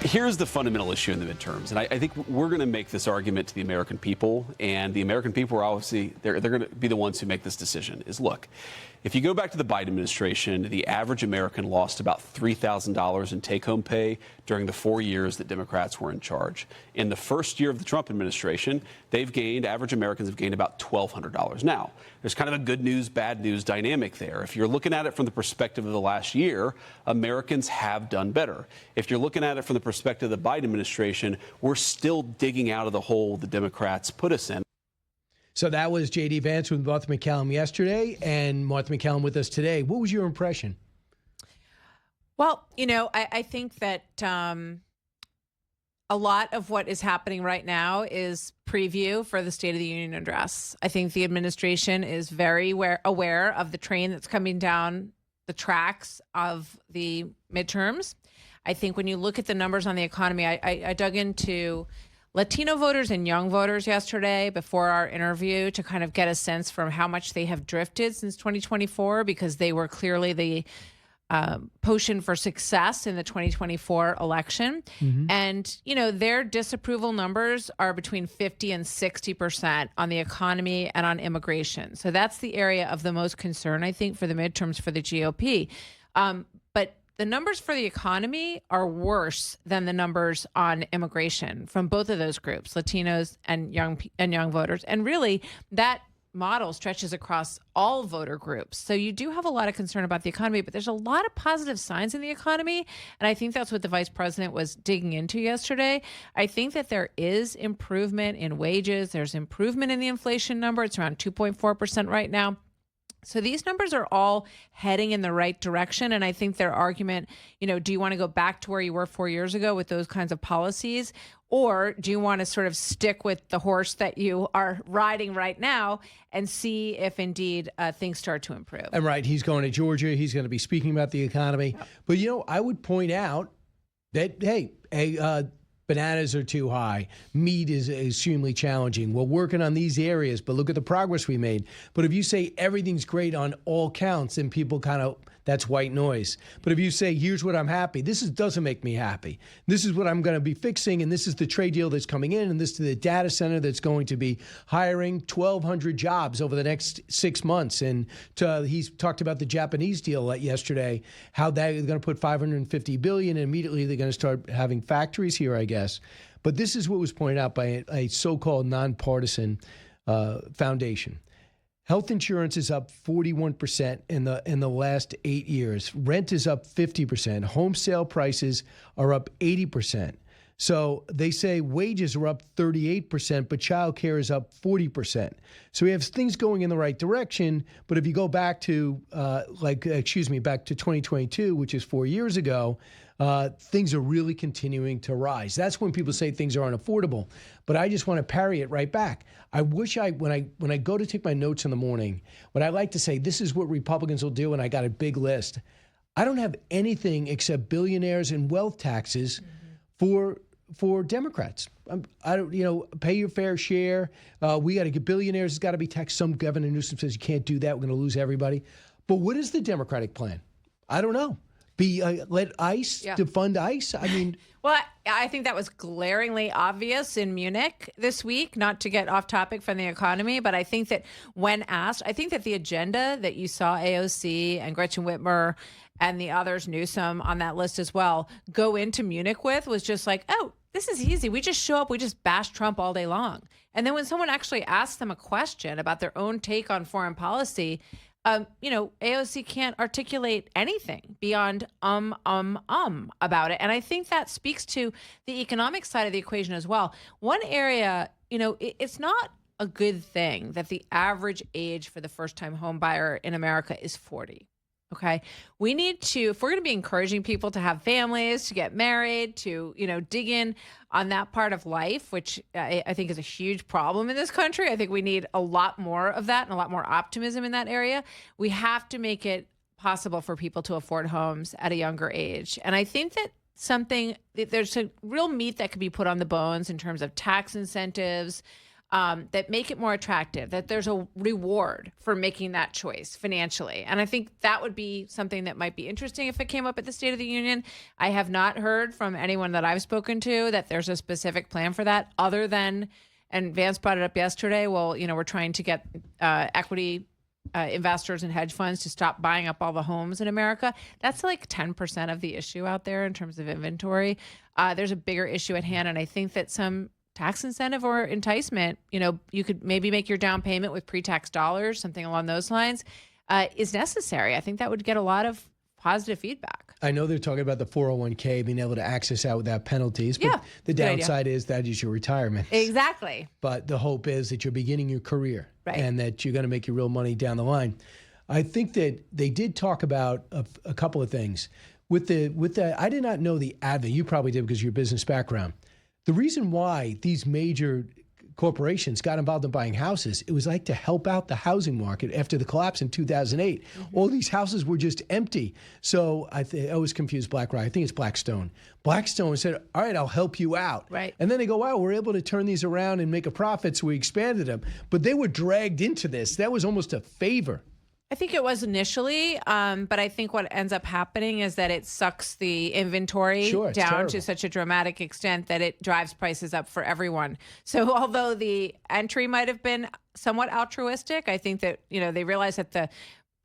Here's the fundamental issue in the midterms, and I think we're going to make this argument to the American people, and the American people are obviously, they're going to be the ones who make this decision, is look, if you go back to the Biden administration, the average American lost about $3,000 in take-home pay during the 4 years that Democrats were in charge. In the first year of the Trump administration, average Americans have gained about $1,200. Now, there's kind of a good news, bad news dynamic there. If you're looking at it from the perspective of the last year, Americans have done better. If you're looking at it from the perspective of the Biden administration, we're still digging out of the hole the Democrats put us in. So that was JD Vance with Martha MacCallum yesterday, and Martha MacCallum with us today. What was your impression? Well, I think that a lot of what is happening right now is preview for the State of the Union address. I think the administration is very aware of the train that's coming down the tracks of the midterms. I think when you look at the numbers on the economy, I dug into Latino voters and young voters yesterday before our interview to kind of get a sense from how much they have drifted since 2024, because they were clearly the potion for success in the 2024 election. Mm-hmm. And, their disapproval numbers are between 50 and 60% on the economy and on immigration. So that's the area of the most concern, I think, for the midterms for the GOP. But the numbers for the economy are worse than the numbers on immigration from both of those groups, Latinos and young voters. And really, that model stretches across all voter groups. So you do have a lot of concern about the economy, but there's a lot of positive signs in the economy. And I think that's what the vice president was digging into yesterday. I think that there is improvement in wages. There's improvement in the inflation number. It's around 2.4% right now. So these numbers are all heading in the right direction. And I think their argument, do you want to go back to where you were 4 years ago with those kinds of policies? Or do you want to sort of stick with the horse that you are riding right now and see if indeed things start to improve? And right, he's going to Georgia. He's going to be speaking about the economy. Yep. But, I would point out that, hey, bananas are too high. Meat is extremely challenging. We're working on these areas, but look at the progress we made. But if you say everything's great on all counts, then people that's white noise. But if you say, here's what I'm happy, doesn't make me happy. This is what I'm going to be fixing, and this is the trade deal that's coming in, and this is the data center that's going to be hiring 1,200 jobs over the next 6 months. And he's talked about the Japanese deal yesterday, how they're going to put $550 billion, and immediately they're going to start having factories here, I guess. But this is what was pointed out by a so-called nonpartisan foundation. Health insurance is up 41% in the last 8 years. Rent is up 50%. Home sale prices are up 80%. So they say wages are up 38%, but childcare is up 40%. So we have things going in the right direction. But if you go back to back to 2022, which is 4 years ago, things are really continuing to rise. That's when people say things are unaffordable. But I just want to parry it right back. I wish when I go to take my notes in the morning, what I like to say, this is what Republicans will do, and I got a big list. I don't have anything except billionaires and wealth taxes for Democrats. I don't, pay your fair share. We got to get billionaires. It's got to be taxed. Some Governor Newsom says you can't do that. We're going to lose everybody. But what is the Democratic plan? I don't know. Let ICE defund ICE? Well, I think that was glaringly obvious in Munich this week, not to get off topic from the economy, but I think that when asked, I think that the agenda that you saw AOC and Gretchen Whitmer and the others, Newsom on that list as well, go into Munich with was just like, oh, this is easy. We just show up, we just bash Trump all day long. And then when someone actually asks them a question about their own take on foreign policy, AOC can't articulate anything beyond about it. And I think that speaks to the economic side of the equation as well. One area, it's not a good thing that the average age for the first-time home buyer in America is 40. Okay. We need to, if we're going to be encouraging people to have families, to get married, to, dig in on that part of life, which I think is a huge problem in this country. I think we need a lot more of that and a lot more optimism in that area. We have to make it possible for people to afford homes at a younger age. And I think that there's a real meat that could be put on the bones in terms of tax incentives, that make it more attractive, that there's a reward for making that choice financially. And I think that would be something that might be interesting if it came up at the State of the Union. I have not heard from anyone that I've spoken to that there's a specific plan for that other than, and Vance brought it up yesterday, well, we're trying to get equity investors and hedge funds to stop buying up all the homes in America. That's like 10% of the issue out there in terms of inventory. There's a bigger issue at hand. And I think that some tax incentive or enticement, you could maybe make your down payment with pre-tax dollars, something along those lines, is necessary. I think that would get a lot of positive feedback. I know they're talking about the 401k being able to access out without penalties, but the downside is that is your retirement. Exactly. But the hope is that you're beginning your career right, and that you're going to make your real money down the line. I think that they did talk about a couple of things. With the, I did not know the advent. You probably did because of your business background. The reason why these major corporations got involved in buying houses, it was like to help out the housing market after the collapse in 2008. Mm-hmm. All these houses were just empty. So I always confuse BlackRock. I think it's Blackstone. Blackstone said, all right, I'll help you out. Right. And then they go, wow, we're able to turn these around and make a profit, so we expanded them. But they were dragged into this. That was almost a favor. I think it was initially, but I think what ends up happening is that it sucks the inventory down to such a dramatic extent that it drives prices up for everyone. So although the entry might have been somewhat altruistic, I think that, they realized that the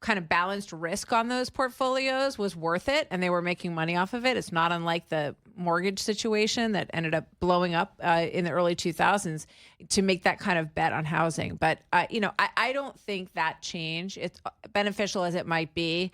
kind of balanced risk on those portfolios was worth it and they were making money off of it. It's not unlike the mortgage situation that ended up blowing up in the early 2000s to make that kind of bet on housing. But, I don't think that change, it's beneficial as it might be,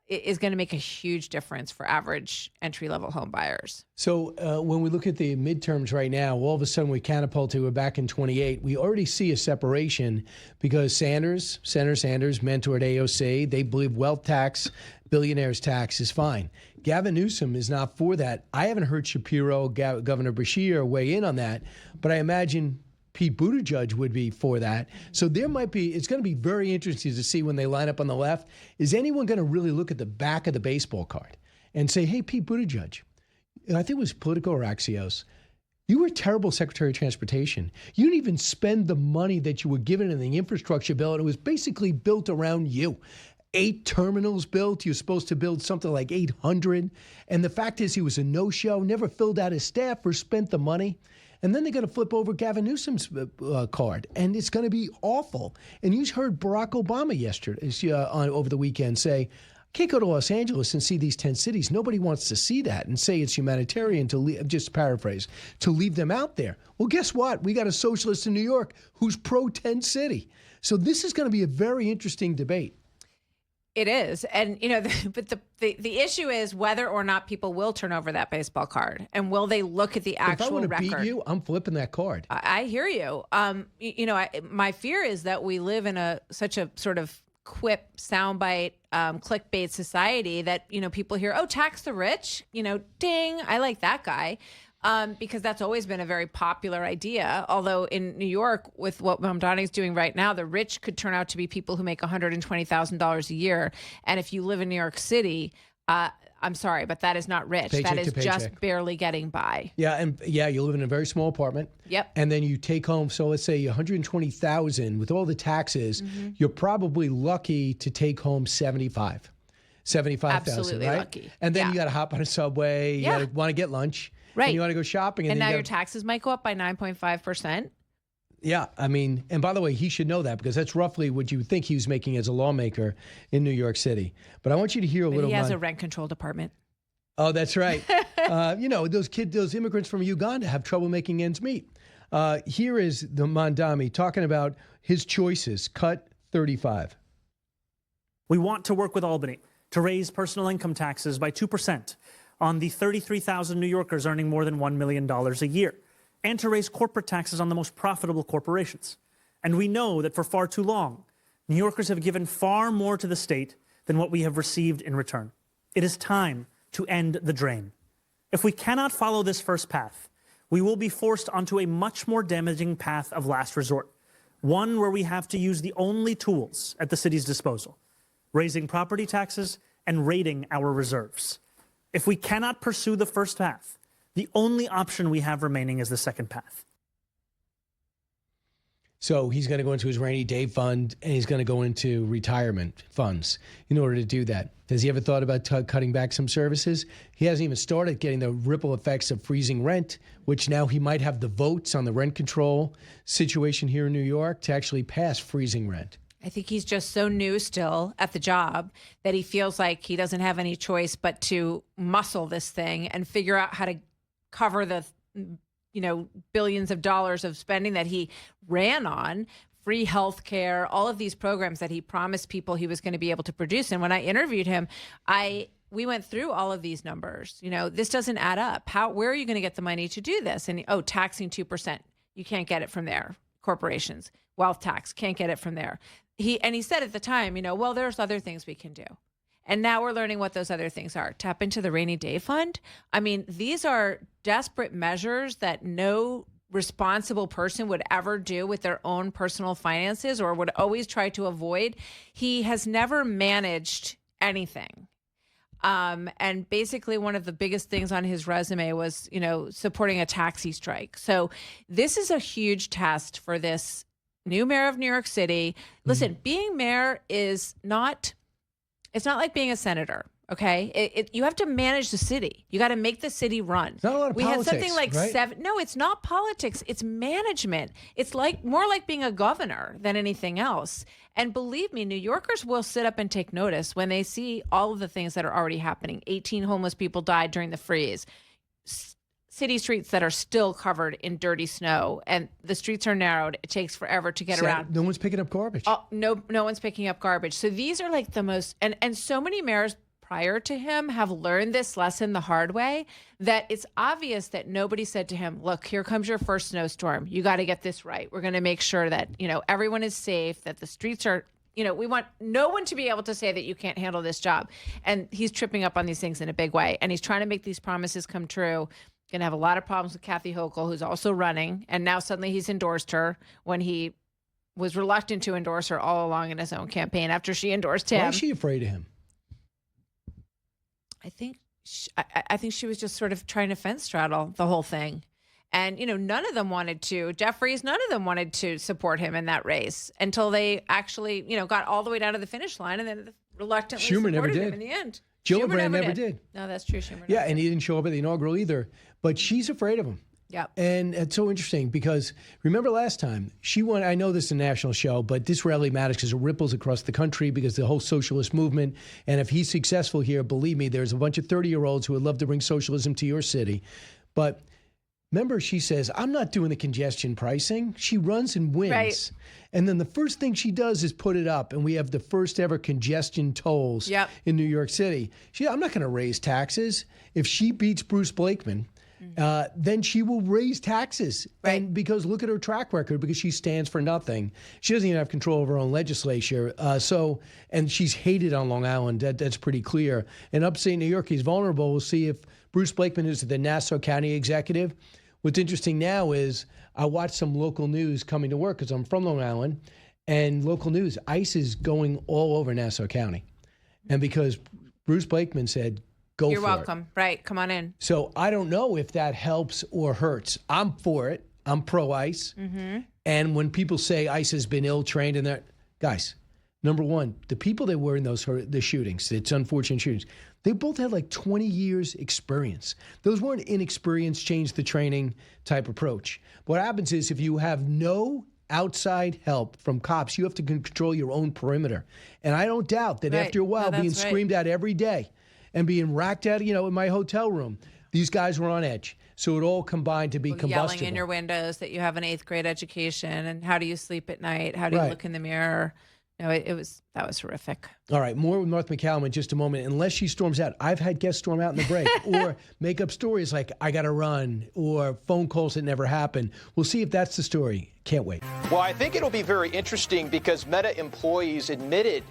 is going to make a huge difference for average entry-level home buyers. So when we look at the midterms right now, all of a sudden we catapulted, we're back in 28. We already see a separation because Senator Sanders mentored AOC. They believe wealth tax, billionaires tax is fine. Gavin Newsom is not for that. I haven't heard Shapiro, Governor Beshear weigh in on that, but I imagine Pete Buttigieg would be for that. So there might be, it's going to be very interesting to see when they line up on the left. Is anyone going to really look at the back of the baseball card and say, hey, Pete Buttigieg, I think it was Politico or Axios, you were a terrible Secretary of Transportation. You didn't even spend the money that you were given in the infrastructure bill, and it was basically built around you. 8 terminals built. You're supposed to build something like 800. And the fact is he was a no-show, never filled out his staff or spent the money. And then they're going to flip over Gavin Newsom's card, and it's going to be awful. And you heard Barack Obama yesterday, over the weekend, say, I can't go to Los Angeles and see these 10 cities. Nobody wants to see that and say it's humanitarian to leave, just paraphrase, to leave them out there. Well, guess what? We got a socialist in New York who's pro-tent city. So this is going to be a very interesting debate. It is. And, but the issue is whether or not people will turn over that baseball card and will they look at the actual record. If I want to beat you, I'm flipping that card. I hear you. My fear is that we live in such a sort of quip, soundbite, clickbait society that, people hear, oh, tax the rich, ding, I like that guy. Because that's always been a very popular idea. Although in New York, with what Mamdani's doing right now, the rich could turn out to be people who make $120,000 a year. And if you live in New York City, I'm sorry, but that is not rich. Paycheck that is to paycheck. Just barely getting by. Yeah, and you live in a very small apartment. Yep. And then you take home, so let's say $120,000 with all the taxes, you're probably lucky to take home 75,000, Absolutely right? lucky. And then you got to hop on a subway. You got to want to get lunch. Right. And you want to go shopping. And now your taxes might go up by 9.5%. Yeah. I mean, and by the way, he should know that because that's roughly what you would think he was making as a lawmaker in New York City. But I want you to hear a little He has a rent control department. Oh, that's right. Those immigrants from Uganda have trouble making ends meet. Here is the Mamdani talking about his choices. Cut 35. We want to work with Albany to raise personal income taxes by 2%. On the 33,000 New Yorkers earning more than $1 million a year, and to raise corporate taxes on the most profitable corporations. And we know that for far too long, New Yorkers have given far more to the state than what we have received in return. It is time to end the drain. If we cannot follow this first path, we will be forced onto a much more damaging path of last resort, one where we have to use the only tools at the city's disposal, raising property taxes and raiding our reserves. If we cannot pursue the first path, the only option we have remaining is the second path. So he's going to go into his rainy day fund, and he's going to go into retirement funds in order to do that. Has he ever thought about cutting back some services? He hasn't even started getting the ripple effects of freezing rent, which now he might have the votes on the rent control situation here in New York to actually pass freezing rent. I think he's just so new still at the job that he feels like he doesn't have any choice but to muscle this thing and figure out how to cover the billions of dollars of spending that he ran on, free health care, all of these programs that he promised people he was going to be able to produce. And when I interviewed him, we went through all of these numbers. This doesn't add up. Where are you going to get the money to do this? And taxing 2%, you can't get it from there. Corporations, wealth tax, can't get it from there. He said at the time, well, there's other things we can do. And now we're learning what those other things are. Tap into the rainy day fund. I mean, these are desperate measures that no responsible person would ever do with their own personal finances or would always try to avoid. He has never managed anything. And basically one of the biggest things on his resume was, supporting a taxi strike. So this is a huge test for this new mayor of New York City. Listen, being mayor is not... It's not like being a senator, okay? You have to manage the city. You got to make the city run. It's not a lot of politics, had something like right? No, it's not politics. It's management. It's more like being a governor than anything else. And believe me, New Yorkers will sit up and take notice when they see all of the things that are already happening. 18 homeless people died during the freeze. City streets that are still covered in dirty snow, and the streets are narrowed. It takes forever to get around. No one's picking up garbage. No one's picking up garbage. So these are like the most, and so many mayors prior to him have learned this lesson the hard way, that it's obvious that nobody said to him, look, here comes your first snowstorm. You got to get this right. We're going to make sure that, everyone is safe, that the streets are, we want no one to be able to say that you can't handle this job. And he's tripping up on these things in a big way. And he's trying to make these promises come true. Going to have a lot of problems with Kathy Hochul, who's also running. And now suddenly he's endorsed her when he was reluctant to endorse her all along in his own campaign after she endorsed him. Why is she afraid of him? I think she was just sort of trying to fence straddle the whole thing. And, none of them wanted to. Jeffries, none of them wanted to support him in that race until they actually, got all the way down to the finish line and then reluctantly supported him in the end. Gillibrand never did. No, that's true. Schumer Yeah, and he didn't show up at the inaugural either. But she's afraid of him. Yeah. And it's so interesting because remember last time she won, I know this is a national show, but this rarely matters because it ripples across the country because the whole socialist movement. And if he's successful here, believe me, there's a bunch of 30-year-olds who would love to bring socialism to your city. But remember, she says, I'm not doing the congestion pricing. She runs and wins. Right. And then the first thing she does is put it up. And we have the first ever congestion tolls in New York City. I'm not going to raise taxes. If she beats Bruce Blakeman, then she will raise taxes. Right. And because look at her track record, because she stands for nothing. She doesn't even have control of her own legislature. And she's hated on Long Island. That's pretty clear. In upstate New York, he's vulnerable. We'll see if Bruce Blakeman is the Nassau County executive. What's interesting now is I watched some local news coming to work because I'm from Long Island, and local news, ICE is going all over Nassau County. And because Bruce Blakeman said, go for it. You're welcome. Right. Come on in. So I don't know if that helps or hurts. I'm for it. I'm pro-ICE. Mm-hmm. And when people say ICE has been ill-trained and that, guys, number one, the people that were in the shootings, it's unfortunate shootings, they both had like 20 years experience. Those weren't inexperienced, change the training type approach. What happens is if you have no outside help from cops, you have to control your own perimeter. And I don't doubt that after a while being screamed at every day and being racked at, in my hotel room, these guys were on edge. So it all combined to be combustible. Yelling in your windows that you have an 8th grade education and how do you sleep at night? How do you look in the mirror? No, that was horrific. All right, more with Martha MacCallum in just a moment. Unless she storms out, I've had guests storm out in the break or make up stories like I got to run or phone calls that never happen. We'll see if that's the story. Can't wait. Well, I think it'll be very interesting because Meta employees admitted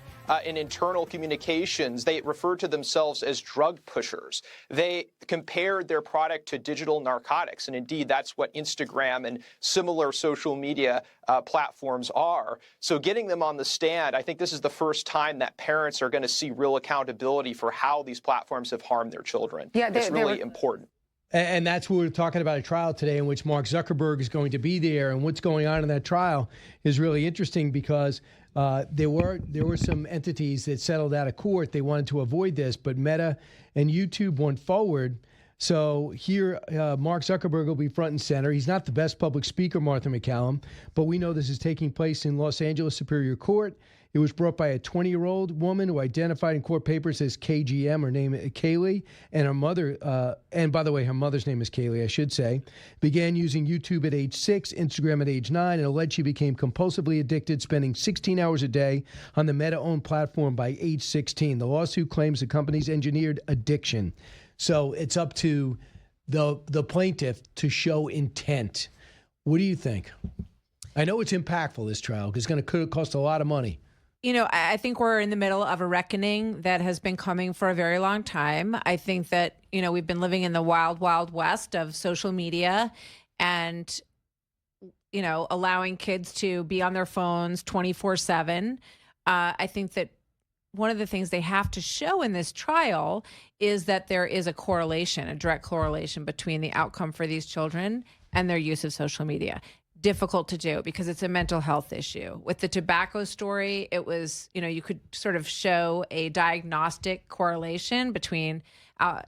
in internal communications, they referred to themselves as drug pushers. They compared their product to digital narcotics. And indeed, that's what Instagram and similar social media platforms are. So getting them on the stand, I think this is the first time that parents are going to see real accountability for how these platforms have harmed their children. Yeah, it's really important. And that's what we're talking about, a trial today in which Mark Zuckerberg is going to be there. And what's going on in that trial is really interesting because there were some entities that settled out of court. They wanted to avoid this, but Meta and YouTube went forward. So here, Mark Zuckerberg will be front and center. He's not the best public speaker, Martha MacCallum, but we know this is taking place in Los Angeles Superior Court. It was brought by a 20-year-old woman who identified in court papers as KGM, her name is Kaylee, and her mother, and by the way, her mother's name is Kaylee, I should say, began using YouTube at age 6, Instagram at age 9, and alleged she became compulsively addicted, spending 16 hours a day on the Meta-owned platform by age 16. The lawsuit claims the company's engineered addiction. So it's up to the plaintiff to show intent. What do you think? I know it's impactful, this trial, because it's going to cost a lot of money. You know, I think we're in the middle of a reckoning that has been coming for a very long time. I think that, you know, we've been living in the wild, wild west of social media and, you know, allowing kids to be on their phones 24/7. I think that one of the things they have to show in this trial is that there is a correlation, a direct correlation between the outcome for these children and their use of social media. Difficult to do because it's a mental health issue. With the tobacco story, it was, you know, you could sort of show a diagnostic correlation between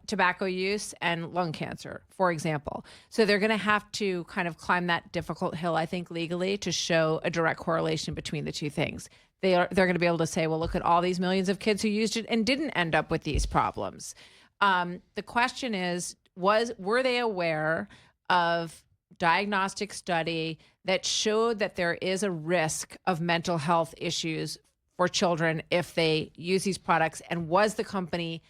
tobacco use and lung cancer, for example. So they're going to have to kind of climb that difficult hill, I think, legally to show a direct correlation between the two things. They're going to be able to say, well, look at all these millions of kids who used it and didn't end up with these problems. The question is, were they aware of diagnostic study that showed that there is a risk of mental health issues for children if they use these products? And was the company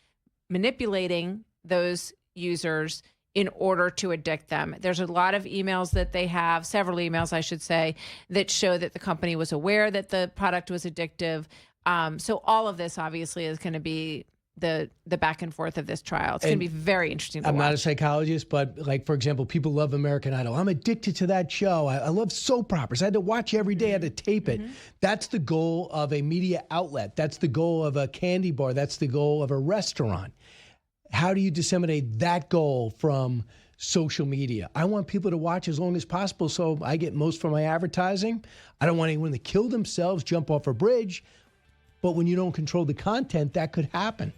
manipulating those users in order to addict them? There's a lot of emails that they have, several emails, I should say, that show that the company was aware that the product was addictive. So all of this obviously is going to be the back and forth of this trial. It's going to be very interesting to watch. I'm not a psychologist, but like, for example, people love American Idol. I'm addicted to that show. I love soap operas. I had to watch every day. I had to tape it. That's the goal of a media outlet. That's the goal of a candy bar. That's the goal of a restaurant. How do you disseminate that goal from social media? I want people to watch as long as possible so I get most from my advertising. I don't want anyone to kill themselves, jump off a bridge. But when you don't control the content, that could happen.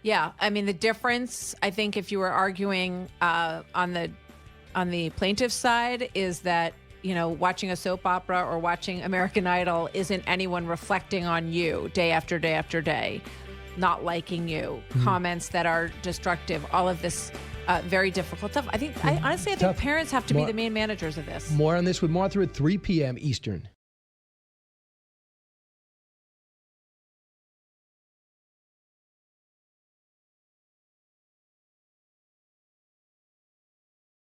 Yeah, I mean, the difference, I think, if you were arguing on the plaintiff's side, is that, you know, watching a soap opera or watching American Idol isn't anyone reflecting on you day after day after day, not liking you, comments that are destructive, all of this very difficult stuff. I honestly think parents have to be the main managers of this. More on this with Martha at 3 p.m. Eastern.